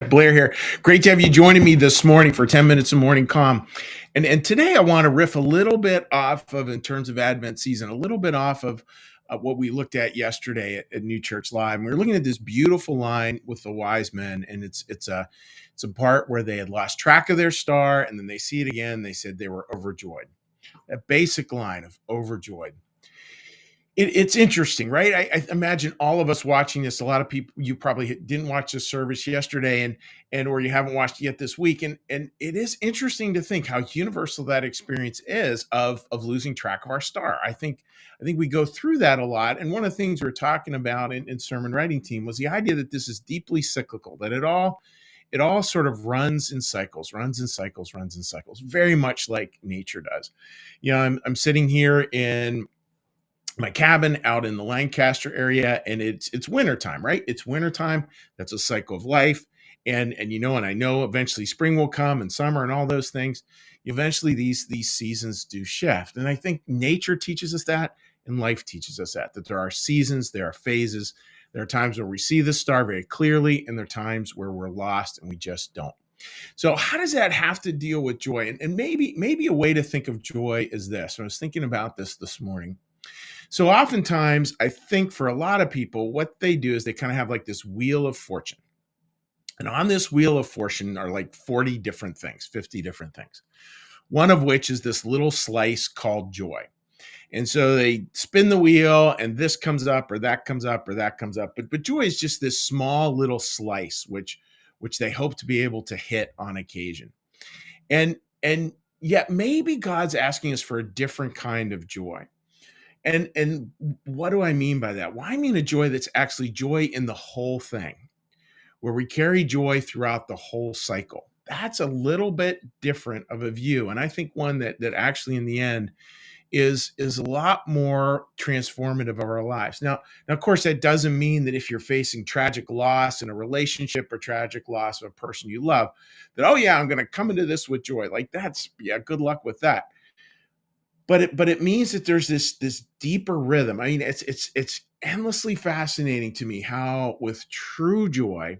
Blair here. Great to have you joining me this morning for 10 minutes of morning calm. And today I want to riff a little bit off of, in terms of Advent season, a little bit off of what we looked at yesterday at New Church Live. And we were looking at this beautiful line with the wise men, and it's a part where they had lost track of their star, and then they see it again. They said they were overjoyed. That basic line of overjoyed. It's interesting, right? I imagine all of us watching this. A lot of people, you probably didn't watch the service yesterday, and or you haven't watched it yet this week. And it is interesting to think how universal that experience is of losing track of our star. I think we go through that a lot. And one of the things we are talking about in sermon writing team was the idea that this is deeply cyclical, that it all sort of runs in cycles, runs in cycles, very much like nature does. I'm sitting here in my cabin out in the Lancaster area, and it's wintertime, right? It's wintertime. That's a cycle of life. And I know eventually spring will come and summer and all those things. Eventually these seasons do shift. And I think nature teaches us that, and life teaches us that there are seasons, there are phases, there are times where we see the star very clearly, and there are times where we're lost and we just don't. So how does that have to deal with joy? And maybe a way to think of joy is this. I was thinking about this morning. So oftentimes, I think for a lot of people, what they do is they kind of have like this wheel of fortune. And on this wheel of fortune are like 40 different things, 50 different things. One of which is this little slice called joy. And so they spin the wheel, and this comes up or that comes up or that comes up. But joy is just this small little slice which they hope to be able to hit on occasion. And yet maybe God's asking us for a different kind of joy. And what do I mean by that? Well, I mean a joy that's actually joy in the whole thing, where we carry joy throughout the whole cycle. That's a little bit different of a view, and I think one that actually in the end is a lot more transformative of our lives. Now, of course, that doesn't mean that if you're facing tragic loss in a relationship or tragic loss of a person you love, that, oh yeah, I'm going to come into this with joy. Like yeah, good luck with that. But it means that there's this deeper rhythm. I mean, it's endlessly fascinating to me how with true joy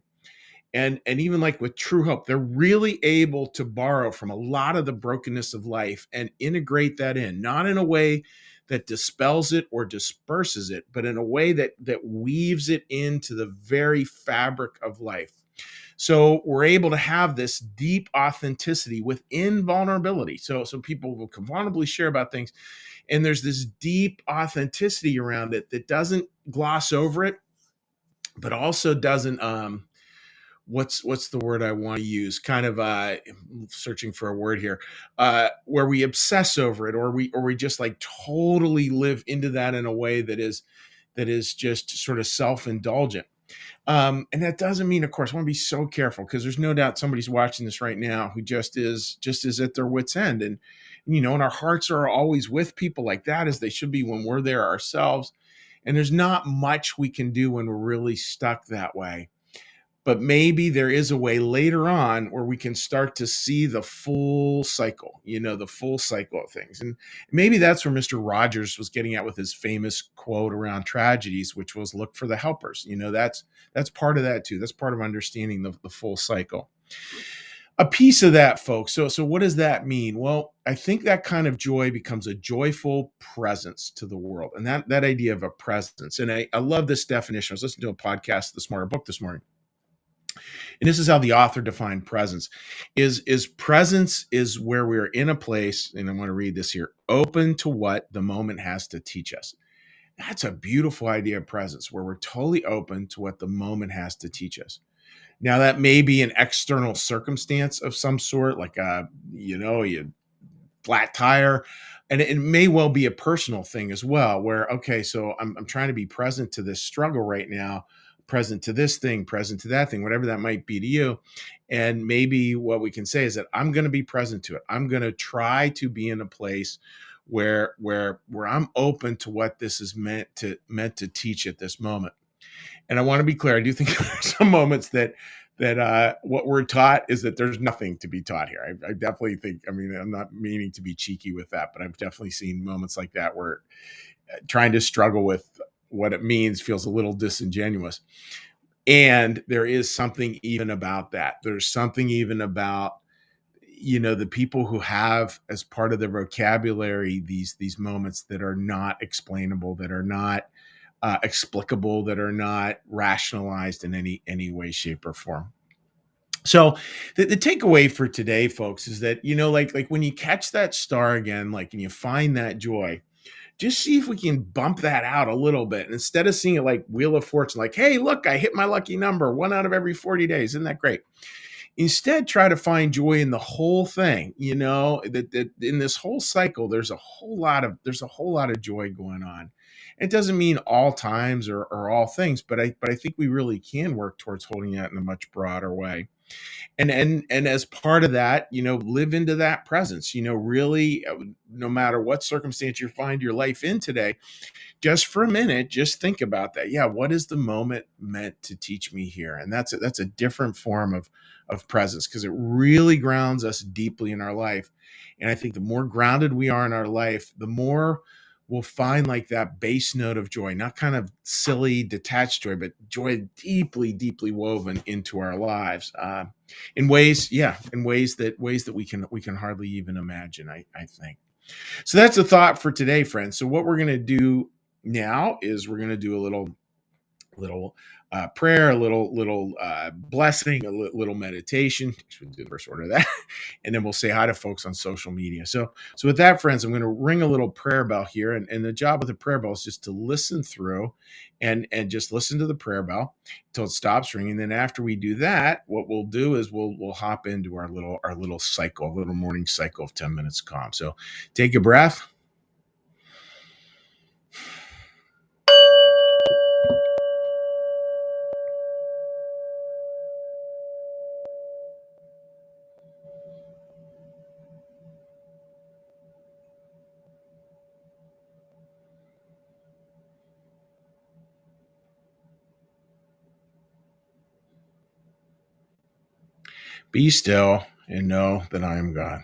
and even like with true hope, they're really able to borrow from a lot of the brokenness of life and integrate that in, not in a way that dispels it or disperses it, but in a way that weaves it into the very fabric of life. So we're able to have this deep authenticity within vulnerability. So people will vulnerably share about things, and there's this deep authenticity around it that doesn't gloss over it, but also doesn't what's the word I want to use? Kind of searching for a word here, where we obsess over it, or we just like totally live into that in a way that is just sort of self-indulgent. And that doesn't mean, of course, I want to be so careful, because there's no doubt somebody's watching this right now who just is at their wit's end. And our hearts are always with people like that, as they should be when we're there ourselves. And there's not much we can do when we're really stuck that way. But maybe there is a way later on where we can start to see the full cycle, the full cycle of things. And maybe that's where Mr. Rogers was getting at with his famous quote around tragedies, which was look for the helpers. That's part of that too. That's part of understanding the full cycle. A piece of that, folks. So what does that mean? Well, I think that kind of joy becomes a joyful presence to the world. And that idea of a presence. And I love this definition. I was listening to a podcast a book this morning. And this is how the author defined presence. Is presence is where we're in a place, and I'm going to read this here, open to what the moment has to teach us. That's a beautiful idea of presence, where we're totally open to what the moment has to teach us. Now, that may be an external circumstance of some sort, like a flat tire. And it may well be a personal thing as well, where, okay, so I'm trying to be present to this struggle right now, present to this thing, present to that thing, whatever that might be to you. And maybe what we can say is that I'm going to be present to it. I'm going to try to be in a place where I'm open to what this is meant to teach at this moment. And I want to be clear, I do think there are some moments that what we're taught is that there's nothing to be taught here. I definitely think, I'm not meaning to be cheeky with that, but I've definitely seen moments like that where trying to struggle with what it means feels a little disingenuous. And there is something even about that. There's something even about, the people who have as part of their vocabulary these moments that are not explainable, that are not explicable, that are not rationalized in any way, shape, or form. So the takeaway for today, folks, is that like when you catch that star again, like, and you find that joy, just see if we can bump that out a little bit. And instead of seeing it like Wheel of Fortune, like, hey, look, I hit my lucky number 1 out of every 40 days. Isn't that great? Instead, try to find joy in the whole thing. That in this whole cycle, there's a whole lot of joy going on. It doesn't mean all times or all things, but I think we really can work towards holding that in a much broader way. And as part of that, live into that presence. Really, no matter what circumstance you find your life in today, just for a minute, just think about that. Yeah, what is the moment meant to teach me here? And that's a different form of presence, because it really grounds us deeply in our life. And I think the more grounded we are in our life, the more we'll find like that base note of joy, not kind of silly detached joy, but joy deeply, deeply woven into our lives, in ways, in ways that we can hardly even imagine. I think. So that's a thought for today, friends. So what we're going to do now is we're going to do a little prayer, a little blessing, a little meditation. We'll do the first order of that, and then we'll say hi to folks on social media. So with that, friends, I'm going to ring a little prayer bell here, and the job of the prayer bell is just to listen through, and just listen to the prayer bell until it stops ringing. Then after we do that, what we'll do is we'll hop into our little cycle, a little morning cycle of 10 minutes calm. So take a breath. Be still and know that I am God.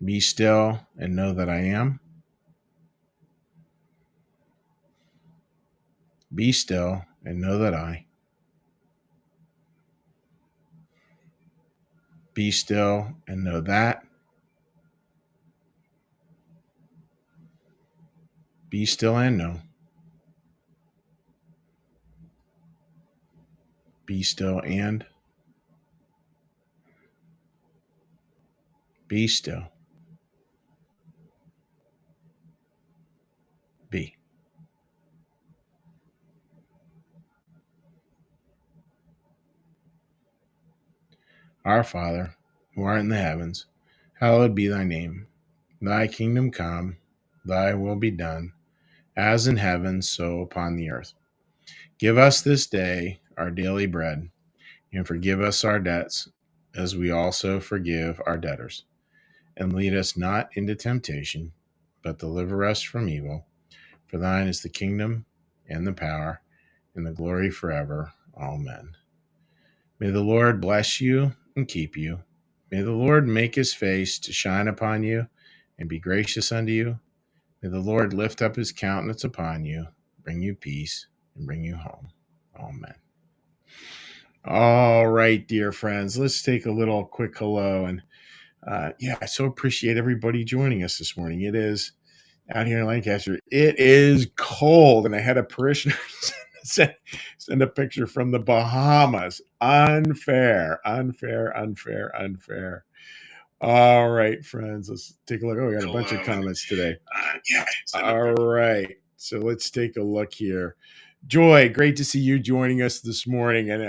Be still and know that I am. Be still and know that I. Be still and know that. Be still and know. Be still and be still. Be. Our Father, who art in the heavens, hallowed be thy name. Thy kingdom come, thy will be done, as in heaven, so upon the earth. Give us this day our daily bread, and forgive us our debts, as we also forgive our debtors. And lead us not into temptation, but deliver us from evil. For thine is the kingdom, and the power, and the glory forever. Amen. May the Lord bless you and keep you. May the Lord make his face to shine upon you and be gracious unto you. May the Lord lift up his countenance upon you, bring you peace, and bring you home. Amen. All right, dear friends, let's take a little quick hello. And I so appreciate everybody joining us this morning. It is out here in Lancaster. It is cold, and I had a parishioner send a picture from the Bahamas. Unfair, unfair, unfair, unfair. All right, friends, let's take a look. Oh, we got a bunch of comments today. All right, so let's take a look here. Joy, great to see you joining us this morning, and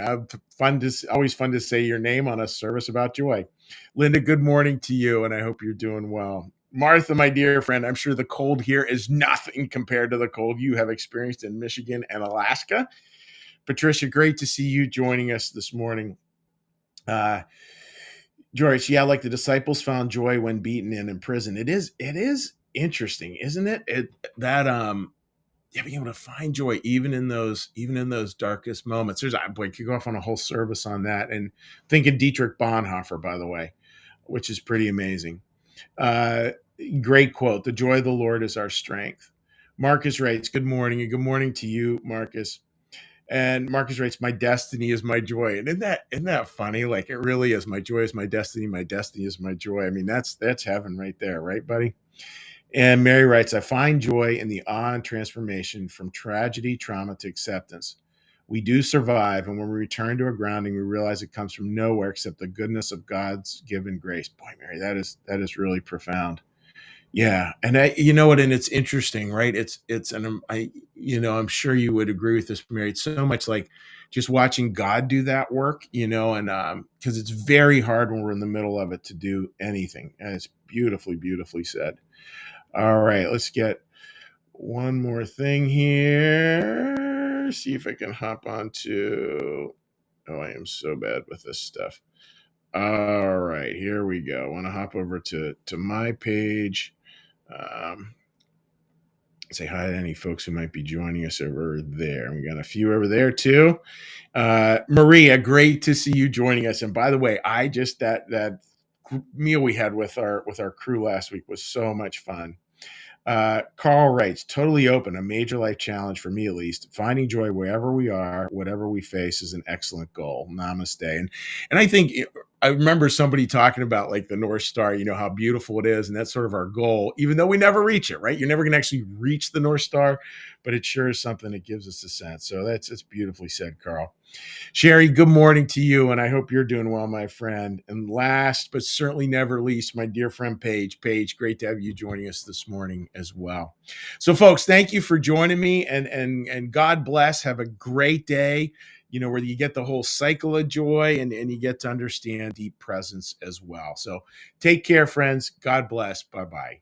always fun to say your name on a service about joy. Linda, good morning to you, and I hope you're doing well. Martha, my dear friend, I'm sure the cold here is nothing compared to the cold you have experienced in Michigan and Alaska. Patricia, great to see you joining us this morning. George, yeah, like the disciples found joy when beaten and in prison. It is interesting, isn't it? Being able to find joy even in those darkest moments. Boy, could go off on a whole service on that. And thinking Dietrich Bonhoeffer, by the way, which is pretty amazing. Great quote. The joy of the Lord is our strength. Marcus writes, good morning, and good morning to you, Marcus. And Marcus writes, my destiny is my joy. And isn't that funny? Like, it really is. My joy is my destiny is my joy. I mean, that's heaven right there, right, buddy? And Mary writes, I find joy in the awe and transformation from tragedy, trauma to acceptance. We do survive, and when we return to our grounding, we realize it comes from nowhere except the goodness of God's given grace. Boy, Mary, that is really profound. Yeah, and you know what, and it's interesting, right? I'm sure you would agree with this, Mary. It's so much like just watching God do that work, and because it's very hard when we're in the middle of it to do anything, and it's beautifully, beautifully said. All right, let's get one more thing here. See if I can hop onto. Oh, I am so bad with this stuff. All right, here we go. I want to hop over to my page. Um, Say hi to any folks who might be joining us over there. We got a few over there too. Maria, great to see you joining us. And by the way, I just that meal we had with our crew last week was so much fun. Carl writes, totally open, a major life challenge for me at least. Finding joy wherever we are, whatever we face is an excellent goal. Namaste. And I think I remember somebody talking about like the North Star, how beautiful it is. And that's sort of our goal, even though we never reach it, right? You're never going to actually reach the North Star, but it sure is something that gives us a sense. So it's beautifully said, Carl. Sherry, good morning to you, and I hope you're doing well, my friend. And last but certainly never least, my dear friend Paige. Paige, great to have you joining us this morning as well. So, folks, thank you for joining me, and God bless. Have a great day. Where you get the whole cycle of joy and you get to understand deep presence as well. So, take care, friends. God bless. Bye bye.